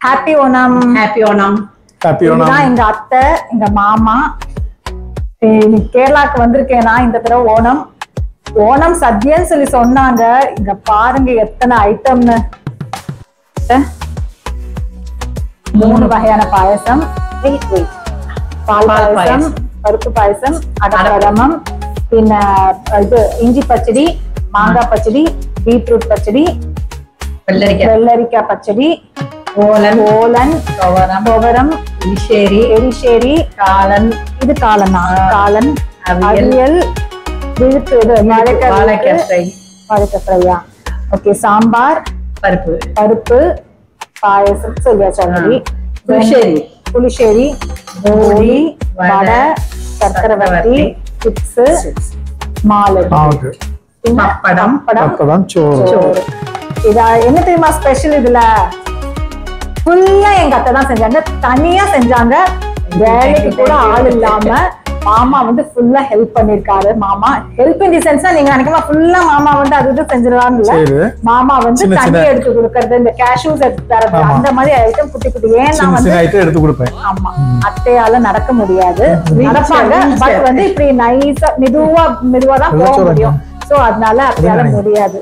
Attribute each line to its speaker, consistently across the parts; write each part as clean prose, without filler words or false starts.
Speaker 1: Happy Onam.
Speaker 2: Happy Onam.
Speaker 3: Happy Onam.
Speaker 1: இதுதான் எங்க அத்தை, எங்க மாமா. கேரளாக்கு வந்திருக்கேன் நான் இந்த தடவை ஓணம். ஓணம் சத்யன்னு சொல்லி சொன்னாங்க. இங்க பாருங்க எத்தனை ஐட்டம்னு. 3 வகையான பாயசம். பால் பாயசம், பருப்பு பாயசம், அடப்பிரதமம், பின்ன இது இஞ்சி பச்சடி, மாங்காய் பச்சடி, பீட்ரூட் பச்சடி, வெள்ளரிக்காய் பச்சடி, ஓலன், துவரம், எரிசேரி, காளன், இது காளனா, காளன், அவியல், விழுக்கு, இது வாழைக்காய் ஃப்ரையா. ஓகே, சாம்பார், பருப்பு பாயசம் சொல்லியாச்சு. புளிச்சேரி, பூரி, வடை, சர்க்கரை வட்டி, சிப்ஸ், மாலை, பப்படம், சோறு. இதா என்ன தெரியுமா ஸ்பெஷல்? இதுல ஃபுல்லா எங்க அத்தை தான் செஞ்சாங்க, தனியா செஞ்சாங்க. வேலைக்கு கூட ஆள் இல்லாம மாமா வந்து ஃபுல்லா ஹெல்ப் பண்ணிருக்காரு. மாமா ஹெல்ப் இன் தி சென்ஸ் நீங்க நினைக்கமா ஃபுல்லா மாமா வந்து அது இது செஞ்சிருவாங்கல்ல. மாமா வந்து தண்ணி எடுத்து கொடுக்கறது, இந்த கேஷ்யூஸ் எடுத்து தரது, அந்த மாதிரி ஐட்டம் குட்டி குட்டி. ஏன்னா வந்து எடுத்து கொடுப்பேன். ஆமா, அத்தையால நடக்க முடியாது, நடப்பாங்க. பட் வந்து இப்படி நைஸா மெதுவா தான் போக முடியும். சோ அதனால அத்தையால முடியாது.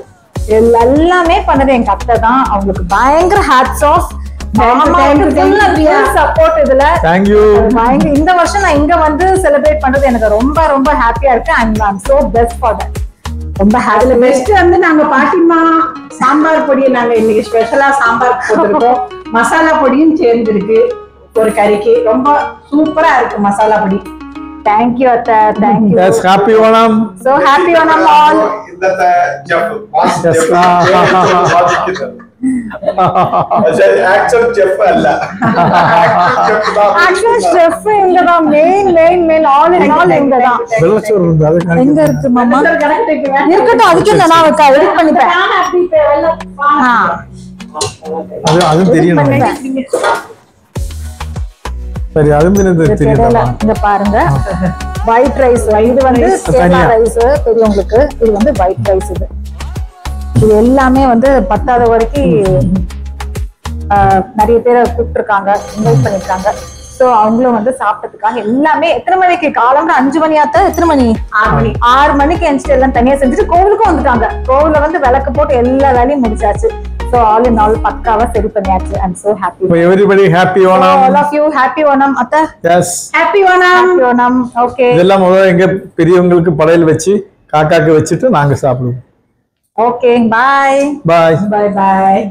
Speaker 1: எல்லாமே பண்ணது எங்க அத்தை தான். அவங்களுக்கு பயங்கர ஹேட்ஸ் ஆஃப். சப்போர்ட் இதுல. இந்த வருஷம் நான் இங்க வந்து செலிப்ரேட் பண்றது எனக்கு ரொம்ப ரொம்ப ஹாப்பியா இருக்கு. I'm so blessed for that. ரொம்ப ஹாப்பி.
Speaker 2: பெஸ்ட் வந்து நாங்க பாட்டிமா சாம்பார் பொடியை நாங்க இன்னைக்கு ஸ்பெஷலா சாம்பார் போட்டுருக்கோம். மசாலா பொடியும் சேர்ந்துருக்கு ஒரு கறிக்கு. ரொம்ப சூப்பரா இருக்கு மசாலா பொடி.
Speaker 1: Thank you Atta. Thank you.
Speaker 3: Yes, happy Onam.
Speaker 1: So happy Onam all.
Speaker 4: actual chef alla.
Speaker 1: Actual chef ingada main all in all ingada.
Speaker 3: வெள்ளச்சோறு இருந்து அது
Speaker 1: எங்க இருக்கு மாமா? இருக்கட்டும், அதுக்கு நான் எடிட் பண்ணிப்பேன்.
Speaker 3: அது தெரியும். சரி, அதுவும் தெரியல.
Speaker 1: இங்க பாருங்க, ஒயிட் ரைஸ். இது வந்து கேரளா ரைஸ் பெரியவங்களுக்கு. இது வந்து ஒயிட் ரைஸ். இது எல்லாமே வந்து பத்தாத வரைக்கும் நிறைய பேரை கூப்பிட்டுருக்காங்க, இன்வைட் பண்ணிருக்காங்க. சோ அவங்களும் வந்து சாப்பிட்டதுக்காக எல்லாமே. எத்தனை மணிக்கு? காலம்பரம் 5 மணி ஆத்த. எத்தனை மணி? 6 மணிக்கு எந்திரிச்சு எல்லாம் தனியா செஞ்சுட்டு கோவிலுக்கும் வந்துட்டாங்க. கோவில வந்து விளக்கு போட்டு எல்லா வேலையும் முடிச்சாச்சு. So all in all பக்காவா சரி பண்ணியாச்சு. I'm so happy.
Speaker 3: So everybody happy Onam.
Speaker 1: All of you happy Onam அத்தை.
Speaker 3: Yes.
Speaker 1: Happy Onam. Happy Onam. Okay.
Speaker 3: இதெல்லாம் முதல்ல எங்க பெரியவங்களுக்கு படையல் வச்சு காக்காக்கு வச்சிட்டு நாங்க சாப்பிடுவோம்.
Speaker 1: Okay, bye.
Speaker 3: Bye.
Speaker 2: Bye bye.